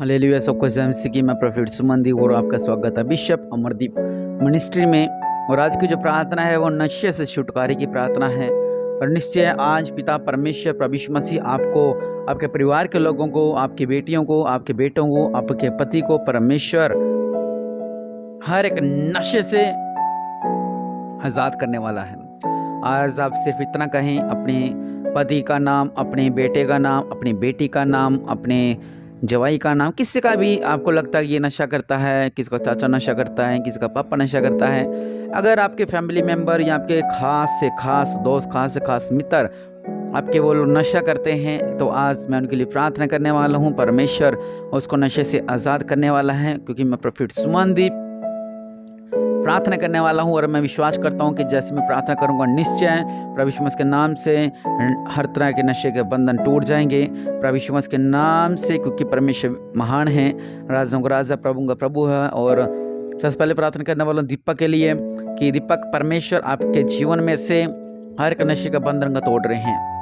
Hallelujah. सबको जय मसीह की। मैं प्रोफेट सुमनदीप और आपका स्वागत है बिशप अमरदीप मिनिस्ट्री में। और आज की जो प्रार्थना है वो नशे से छुटकारे की प्रार्थना है। और निश्चय आज पिता परमेश्वर प्रभु यीशु मसीह आपको, आपके परिवार के लोगों को, आपकी बेटियों को, आपके बेटों को, आपके पति को परमेश्वर हर एक नशे से आज़ाद करने वाला है। आज आप सिर्फ इतना कहें, अपने पति का नाम, अपने बेटे का नाम, अपनी बेटी का नाम, अपने जवाई का नाम, किसी का भी आपको लगता है ये नशा करता है, किसका चाचा नशा करता है, किसका पापा नशा करता है, अगर आपके फैमिली मेम्बर या आपके खास से खास दोस्त, खास से खास मित्र आपके वो लोग नशा करते हैं, तो आज मैं उनके लिए प्रार्थना करने वाला हूँ। परमेश्वर उसको नशे से आज़ाद करने वाला है, क्योंकि मैं प्रोफेट सुमनदीप प्रार्थना करने वाला हूँ। और मैं विश्वास करता हूँ कि जैसे मैं प्रार्थना करूँगा निश्चय प्रभु यीशु मसीह के नाम से हर तरह के नशे के बंधन टूट जाएंगे, प्रभु यीशु मसीह के नाम से, क्योंकि परमेश्वर महान है, राजाओं का राजा, प्रभु का प्रभु है। और सबसे पहले प्रार्थना करने वाला हूँ दीपक के लिए कि दीपक, परमेश्वर आपके जीवन में से हर एक नशे का बंधन को तोड़ रहे हैं।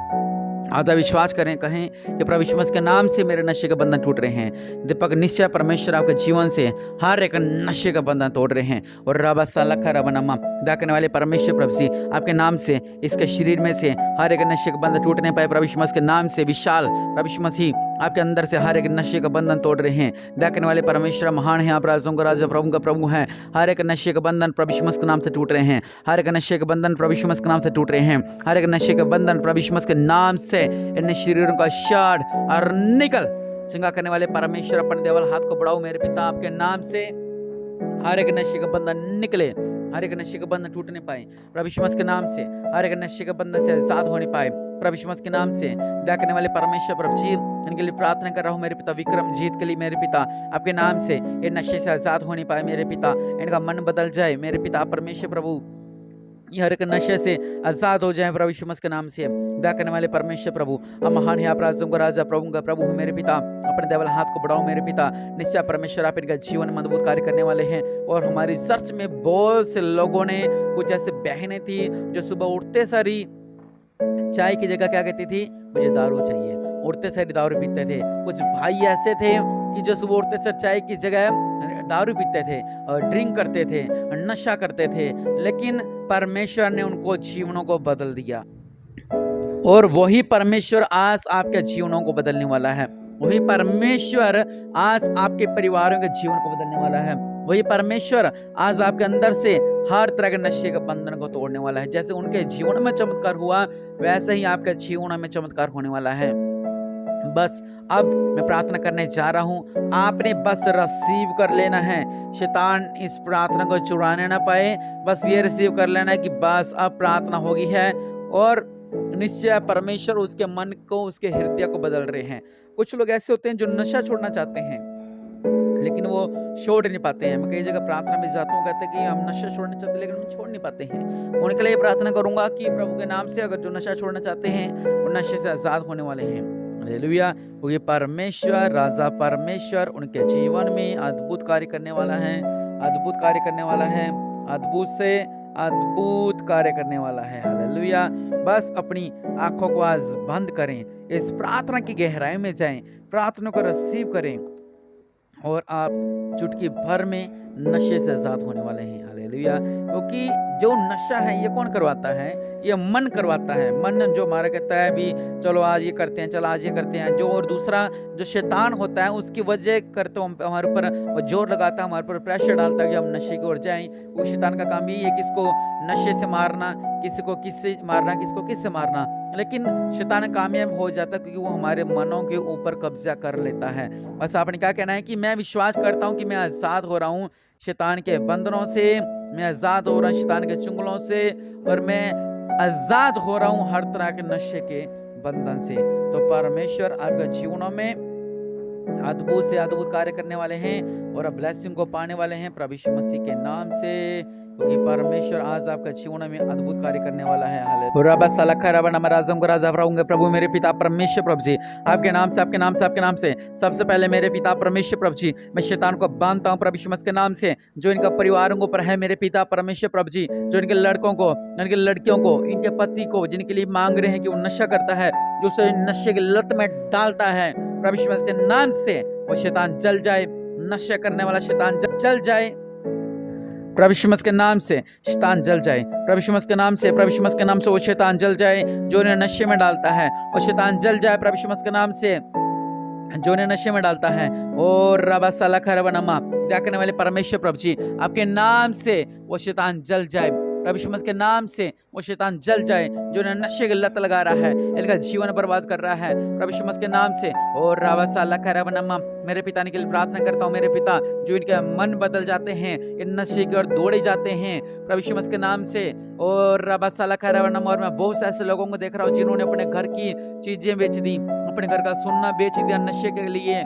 आज विश्वास करें, कहें कि प्रभु यीशु मसीह के नाम से मेरे नशे के बंधन टूट रहे हैं। दीपक, निश्चय परमेश्वर आपके जीवन से हर एक नशे का बंधन तोड़ रहे हैं। और रबा सालखा रबनमा दा करने वाले परमेश्वर प्रभु जी आपके नाम से इसके शरीर में से हर एक नशे का बंधन टूटने पाए। प्रभु यीशु मसीह के नाम से विशाल प्रभु यीशु मसीह आपके अंदर से हर एक नशे का बंधन तोड़ रहे हैं। दा करने वाले परमेश्वर महान है, आप राजाओं का राजा, प्रभु का प्रभु है। हर एक नशे का बंधन प्रभु यीशु मसीह के नाम से टूट रहे हैं। हर एक नशे का बंधन प्रभु यीशु मसीह के नाम से टूट रहे हैं। हर एक नशे का बंधन प्रभु यीशु मसीह के नाम से इन शरीरों का शाड़ और निकल। चंगा करने वाले परमेश्वर अपने देवल हाथ को बढ़ाओ मेरे पिता, आपके नाम से हर एक नशे का बंधन निकले, हर एक नशे का बंधन टूट नहीं पाए। प्रभु यीशु मसीह के नाम से हर एक नशे का बंधन से आजाद होने पाए। प्रभु यीशु मसीह के नाम से दया करने वाले परमेश्वर प्रभु जी इनके लिए प्रार्थना कर रहा हूँ मेरे पिता। विक्रम जीत के लिए मेरे पिता, आपके नाम से ये नशे से आजाद होने पाए मेरे पिता। इनका मन बदल जाए मेरे पिता परमेश्वर प्रभु, हर एक नशे से आजाद हो जाए प्रभु यीशु मसीह के नाम से। दया करने वाले परमेश्वर प्रभु, हम महान है, आप राजाओं का राजा, प्रभु का प्रभु है मेरे पिता। अपने देवल हाथ को बढ़ाओ मेरे पिता। निश्चय परमेश्वर आप इनका जीवन में अद्भुत कार्य करने वाले हैं। और हमारी चर्च में बहुत से लोगों ने, कुछ ऐसे बहनें थी जो सुबह उठते सारी चाय की जगह क्या कहती थी, मुझे दारू चाहिए, उठते सारी दारू पीते थे। कुछ भाई ऐसे थे कि जो सुबह उठते सारी चाय की जगह दारू पीते थे, ड्रिंक करते थे, नशा करते थे। लेकिन परमेश्वर ने उनको जीवनों को बदल दिया। और वही परमेश्वर आज आपके जीवनों को बदलने वाला है। वही परमेश्वर आज आपके परिवारों के जीवन को बदलने वाला है। वही परमेश्वर आज आपके अंदर से हर तरह के नशे के बंधन को तोड़ने वाला है। जैसे उनके जीवन में चमत्कार हुआ, वैसे ही आपके जीवन में चमत्कार होने वाला है। बस अब मैं प्रार्थना करने जा रहा हूँ, आपने बस रिसीव कर लेना है। शैतान इस प्रार्थना को चुराने ना पाए, बस ये रिसीव कर लेना है कि बस अब प्रार्थना होगी है। और निश्चय परमेश्वर उसके मन को, उसके हृदय को बदल रहे हैं। कुछ लोग ऐसे होते हैं जो नशा छोड़ना चाहते हैं लेकिन वो छोड़ नहीं पाते हैं। मैं कई जगह प्रार्थना में जाता हूँ, कहते हैं कि हम नशा छोड़ना चाहते हैं लेकिन हम छोड़ नहीं पाते हैं। उनके लिए प्रार्थना करूंगा कि प्रभु के नाम से अगर जो नशा छोड़ना चाहते हैं वो नशे से आजाद होने वाले हैं। हालेलुया। क्योंकि परमेश्वर, राजा परमेश्वर उनके जीवन में अद्भुत कार्य करने वाला है, अद्भुत कार्य करने वाला है, अद्भुत से अद्भुत कार्य करने वाला है। हालेलुया। बस अपनी आंखों को आज बंद करें, इस प्रार्थना की गहराई में जाएं, प्रार्थना को रिसीव करें और आप चुटकी भर में नशे से आजाद होने वाले हैं। हालेलुया। क्योंकि जो नशा है ये कौन करवाता है, ये मन करवाता है। मन जो हमारा कहता है भी चलो आज ये करते हैं, चलो आज ये करते हैं। जो और दूसरा जो शैतान होता है उसकी वजह करते हमारे ऊपर वो जोर लगाता है, हमारे ऊपर प्रेशर डालता है कि हम नशे की ओर जाएं। वो शैतान का काम यही है, किसको नशे से मारना, किसी को किससे मारना, किसको किससे मारना। लेकिन शैतान कामयाब हो जाता है क्योंकि वो हमारे मनों के ऊपर कब्जा कर लेता है। बस आपने क्या कहना है कि मैं विश्वास करता हूँ कि मैं आज़ाद हो रहा हूँ शैतान के बंधनों से, मैं आज़ाद हो रहा हूँ शैतान के चुंगलों से, और मैं आज़ाद हो रहा हूँ हर तरह के नशे के बंधन से। तो परमेश्वर आपके जीवनों में अद्भुत से अद्भुत कार्य करने वाले हैं और अब ब्लेसिंग को पाने वाले हैं प्रभु यीशु मसीह के नाम से, क्योंकि परमेश्वर आज आपका जीवन में अद्भुत कार्य करने वाला है। प्रभु मेरे पिता परमेश्वर प्रभु जी आपके नाम से, आपके नाम से, आपके नाम से सबसे पहले मेरे पिता परमेश्वर प्रभु जी मैं शैतान को बांधता हूँ प्रभु यीशु मसीह के नाम से, जो इनका परिवारों को पर है मेरे पिता परमेश्वर प्रभु जी, जो इनके लड़कों को, इनके लड़कियों को, इनके पति को, जिनके लिए मांग रहे हैं कि वो नशा करता है, जो उसे नशे की लत में डालता है, प्रभु यीशु मसीह के नाम से वो शैतान जल जाए, नशा करने वाला शैतान जल जाए प्रभु यीशु मसीह के नाम से, शैतान जल जाए प्रभु यीशु मसीह के नाम से, प्रभु यीशु मसीह के नाम से वो शैतान जल जाए जो उन्हें नशे में डालता है, वो शैतान जल जाए प्रभु यीशु मसीह के नाम से जो उन्हें नशे में डालता है। और रबा सला खरबनमा दया करने वाले परमेश्वर प्रभु जी, आपके नाम से वो शैतान जल जाए प्रभु यीशु मसीह के नाम से, वो शैतान जल जाए जो उन्हें नशे की लत लगा रहा है, इनका जीवन बर्बाद कर रहा है प्रभु यीशु मसीह के नाम से। और रबा सला खरबनमा मेरे पिता के लिए प्रार्थना करता हूँ, मेरे पिता जो इनके मन बदल जाते हैं, इन नशे की ओर दौड़े जाते हैं प्रभु यीशु मसीह के नाम से। और रबा सला खरबनमा, और मैं बहुत से ऐसे लोगों को देख रहा हूँ जिन्होंने अपने घर की चीजें बेच दी, अपने घर का सोना बेच दिया नशे के लिए,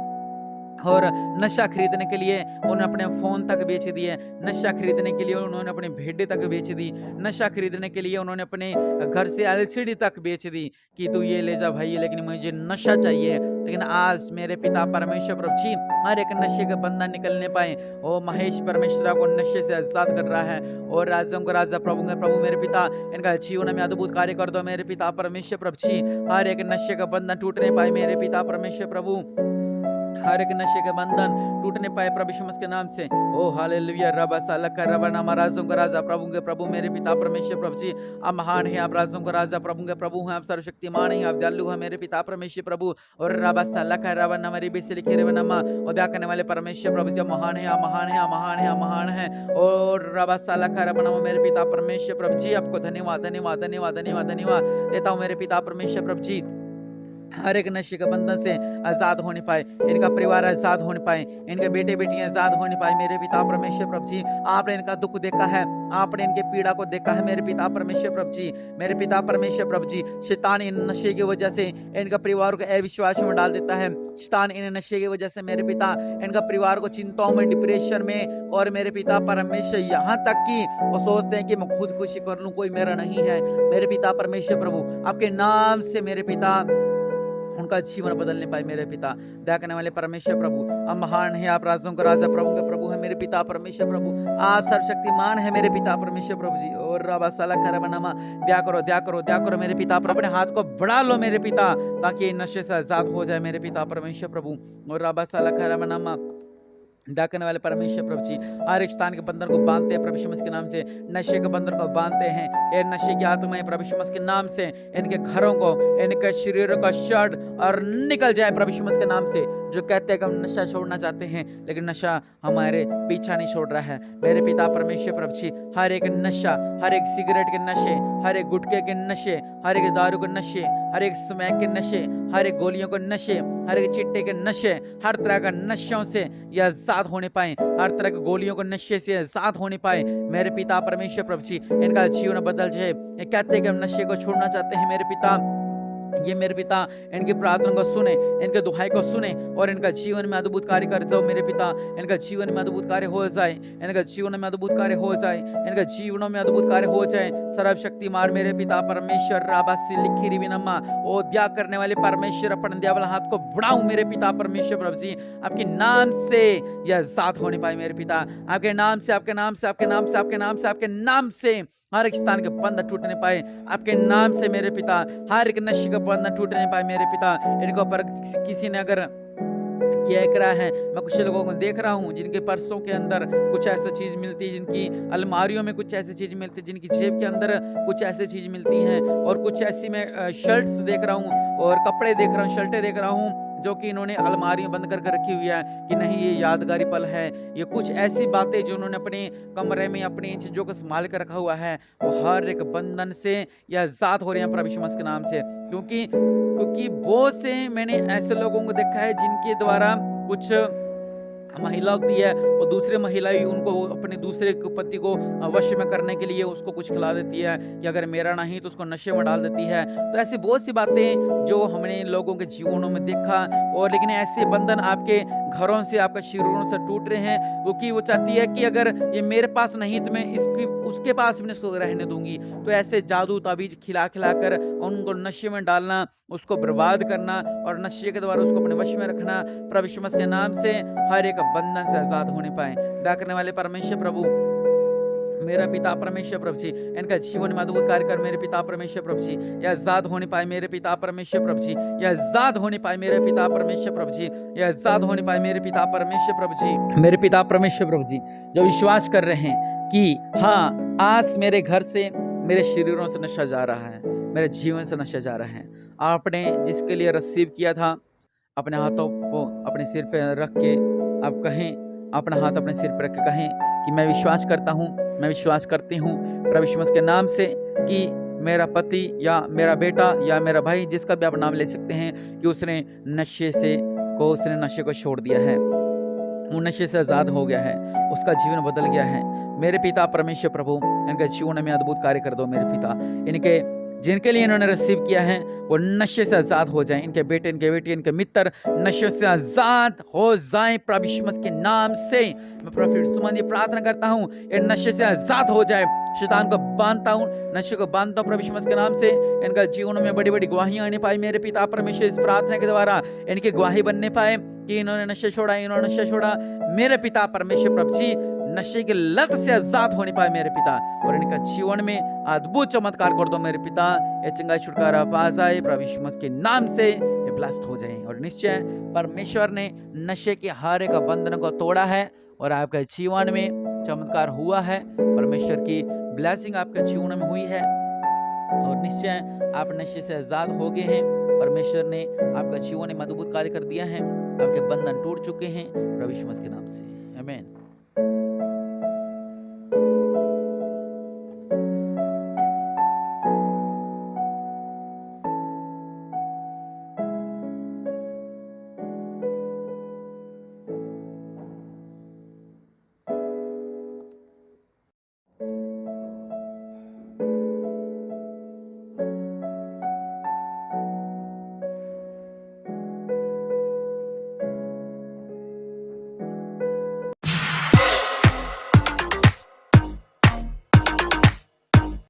और नशा खरीदने के लिए उन्होंने अपने फ़ोन तक बेच दिए, नशा खरीदने के लिए उन्होंने अपनी भेड़ें तक बेच दी, नशा खरीदने के लिए उन्होंने अपने घर से एलसीडी तक बेच दी कि तू ये ले जा भाई, लेकिन मुझे नशा चाहिए। लेकिन आज मेरे पिता परमेश्वर प्रभु जी हर एक नशे के बंधन निकलने पाए। ओ महेश परमेश्वर को नशे से आज़ाद कर रहा है, और राजाओं को राजा प्रभु के प्रभु मेरे पिता इनका जीवन में अद्भुत कार्य कर दो मेरे पिता परमेश्वर प्रभु जी। हर एक नशे का बंधन टूटने पाए मेरे पिता परमेश्वर प्रभु, हर एक नशे के बंधन टूटने पाए प्रभु यीशु मसीह के नाम से। ओ हालेलुया रबा साला का रबा नाम राजों का राजा प्रभु के प्रभु मेरे पिता परमेश्वर प्रभु जी, आप महान है, आप राजों का राजा प्रभु के प्रभु हैं, आप सर्वशक्तिमान हैं, आप दयालु हैं मेरे पिता परमेश्वर प्रभु। और रबा साला का रबा नाम रिबी से लिखे रबा नाम, और दया करने वाले परमेश्वर प्रभु जी, आप महान है, आप महान है, आप महान है, आप महान है। और रबा साला का रबा नाम मेरे पिता परमेश्वर प्रभु जी, आपको धन्यवाद धन्यवाद धन्यवाद धन्यवाद धन्यवाद देता हूँ मेरे पिता परमेश्वर प्रभु जी। हर एक नशे के बंधन से आज़ाद होने पाए, इनका परिवार आज़ाद होने पाए, इनके बेटे बेटियां आज़ाद होने पाए मेरे पिता परमेश्वर प्रभु जी। आपने इनका दुख देखा है, आपने इनके पीड़ा को देखा है मेरे पिता परमेश्वर प्रभु जी। मेरे पिता परमेश्वर प्रभु जी, शैतान इन नशे की वजह से इनका परिवार को अविश्वास में डाल देता है, शैतान इन नशे की वजह से मेरे पिता इनका परिवार को चिंताओं में, डिप्रेशन में, और मेरे पिता परमेश्वर यहाँ तक कि वो सोचते हैं कि मैं खुदकुशी कर लूँ, कोई मेरा नहीं है मेरे पिता परमेश्वर प्रभु। आपके नाम से मेरे पिता उनका जीवन बदलने पाए मेरे पिता, दया करने वाले परमेश्वर प्रभु, आप महान है, आप राजों का राजा प्रभु के प्रभु है मेरे पिता परमेश्वर प्रभु, आप सर्वशक्तिमान है मेरे पिता परमेश्वर प्रभु जी। और रबा साला खरबनमा दया करो दया करो दया करो मेरे पिता, अपने हाथ को बढ़ा लो मेरे पिता ताकि नशे से आजाद हो जाए मेरे पिता परमेश्वर प्रभु। और रबा साला खरबनमा दया करने वाले परमेश्वर प्रभु जी, हर एक स्थान के बंधन को बांधते हैं प्रभु यीशु मसीह के नाम से, नशे के बंधन को बांधते हैं, ये नशे की आत्माएं प्रभु यीशु मसीह के नाम से इनके घरों को, इनके शरीरों का शर्ट और निकल जाए प्रभु यीशु मसीह के नाम से। जो कहते हैं कि हम नशा छोड़ना चाहते हैं लेकिन नशा हमारे पीछा नहीं छोड़ रहा है मेरे पिता परमेश्वर प्रभु जी। हर एक नशा, हर एक सिगरेट के नशे, हर एक गुटखे के नशे, हर एक दारू के नशे, हर एक स्मैक के नशे, हर एक गोलियों के नशे, हर एक चिट्टे के नशे, हर तरह का नशों से ये आजाद होने पाए, हर तरह के गोलियों के नशे से आजाद होने पाए मेरे पिता परमेश्वर प्रभु जी। इनका जीवन बदल जाए। ये कहते हैं कि हम नशे को छोड़ना चाहते हैं मेरे पिता, ये मेरे पिता इनकी प्रार्थना को सुने, इनके दुहाई को सुने और इनका जीवन में अद्भुत कार्य कर जाओ मेरे पिता। इनका जीवन में अद्भुत कार्य हो जाए, इनका जीवन में अद्भुत कार्य हो जाए, इनका जीवनों में अद्भुत कार्य हो जाए। सर्वशक्तिमान मेरे पिता परमेश्वर, राबासी लिखी रिविनमा ओ दया करने वाले परमेश्वर, अपने दया वाला हाथ को बढ़ाऊं मेरे पिता परमेश्वर प्रभु जी। आपके नाम से यह आजाद होने पाए मेरे पिता, आपके नाम से, आपके नाम से, आपके नाम से, आपके नाम से, आपके नाम से हर एक स्थान के बंधन टूटने पाए आपके नाम से मेरे पिता। हर एक नशे का बंधन टूटने पाए मेरे पिता। इनके ऊपर किसी ने अगर क्या करा है, मैं कुछ लोगों को देख रहा हूँ जिनके पर्सों के अंदर कुछ ऐसा चीज मिलती है, जिनकी अलमारियों में कुछ ऐसी चीज मिलती है, जिनकी जेब के अंदर कुछ ऐसी चीज मिलती हैं, और कुछ ऐसी मैं शर्ट्स देख रहा हूँ और कपड़े देख रहा हूँ, शर्टें देख रहा हूँ जो कि इन्होंने अलमारी में बंद करके रखी हुई है कि नहीं ये यादगारी पल है। ये कुछ ऐसी बातें जो उन्होंने अपने कमरे में अपनी इन चीज़ों को संभाल कर रखा हुआ है, वो हर एक बंधन से या आजाद हो रहे हैं प्रभु यीशु मसीह के नाम से। क्योंकि बहुत से मैंने ऐसे लोगों को देखा है जिनके द्वारा कुछ महिला होती है और दूसरे महिला ही उनको अपने दूसरे पति को वश में करने के लिए उसको कुछ खिला देती है कि अगर मेरा नहीं तो उसको नशे में डाल देती है। तो ऐसी बहुत सी बातें जो हमने लोगों के जीवनों में देखा, और लेकिन ऐसे बंधन आपके घरों से, आपके शरीरों से टूट रहे हैं क्योंकि वो चाहती है कि अगर ये मेरे पास नहीं तो मैं उसके पास भी इसको रहने दूंगी। तो ऐसे जादू ताबीज खिला कर उनको नशे में डालना, उसको बर्बाद करना और नशे के द्वारा उसको अपने वश में रखना प्रभु यीशु मसीह के नाम से हर एक बंधन से आजाद होने पाए। दया करने वाले परमेश्वर प्रभु, मेरा पिता परमेश्वर प्रभु जी, इनका जीवन में अद्भुत कार्य कर मेरे पिता परमेश्वर प्रभु जी। यह आजाद होने पाए मेरे पिता परमेश्वर प्रभु जी, यह आजाद होने पाए मेरे पिता परमेश्वर प्रभु जी, यह आजाद होने पाए मेरे पिता परमेश्वर प्रभु जी। मेरे पिता परमेश्वर प्रभु जी, जो विश्वास कर रहे हैं कि हाँ, आज मेरे घर से, मेरे शरीरों से नशा जा रहा है, मेरे जीवन से नशा जा रहा है। आपने जिसके लिए रिसीव किया था, अपने हाथों को अपने सिर पे रख के आप कहें, अपना हाथ अपने सिर पर रख के कहें कि मैं विश्वास करता हूँ, मैं विश्वास करती हूँ प्रभु यीशु मसीह के नाम से कि मेरा पति या मेरा बेटा या मेरा भाई, जिसका भी आप नाम ले सकते हैं, कि उसने नशे को छोड़ दिया है, वो नशे से आज़ाद हो गया है, उसका जीवन बदल गया है। मेरे पिता परमेश्वर प्रभु, इनके जीवन में अद्भुत कार्य कर दो मेरे पिता। इनके जिनके लिए इन्होंने रिसीव किया है वो नशे से आज़ाद हो जाएं, इनके बेटे, इनके बेटी, इनके मित्र नशे से आज़ाद हो जाएं प्रभु यीशु मसीह के नाम से। मैं प्रोफेट सुमन ये प्रार्थना करता हूँ, ये नशे से आज़ाद हो जाए। शैतान को बांधता हूँ, नशे को बांधता हूँ प्रभु यीशु मसीह के नाम से। इनका जीवन में बड़ी बड़ी गवाहियाँ आने पाए मेरे पिता परमेश्वर, इस प्रार्थना के द्वारा इनकी गवाही बनने पाए कि इन्होंने नशे छोड़ा, इन्होंने नशे छोड़ा। मेरे पिता परमेश्वर प्रभु जी, नशे की लत से आजाद होने पाए मेरे पिता, और इनका जीवन में अद्भुत चमत्कार कर दो मेरे पिता। ये चंगाई छुटकारा पा जाए प्रभु यीशु मसीह के नाम से, ये ब्लेस्ड हो जाए। और निश्चय परमेश्वर ने नशे के हर एक बंधन को तोड़ा है और आपके जीवन में चमत्कार हुआ है। परमेश्वर की ब्लेसिंग आपके जीवन में हुई है और निश्चय आप नशे से आजाद हो गए हैं। परमेश्वर ने आपका जीवन में अद्भुत कार्य कर दिया है, आपके बंधन टूट चुके हैं प्रभु यीशु मसीह के नाम से। आमीन।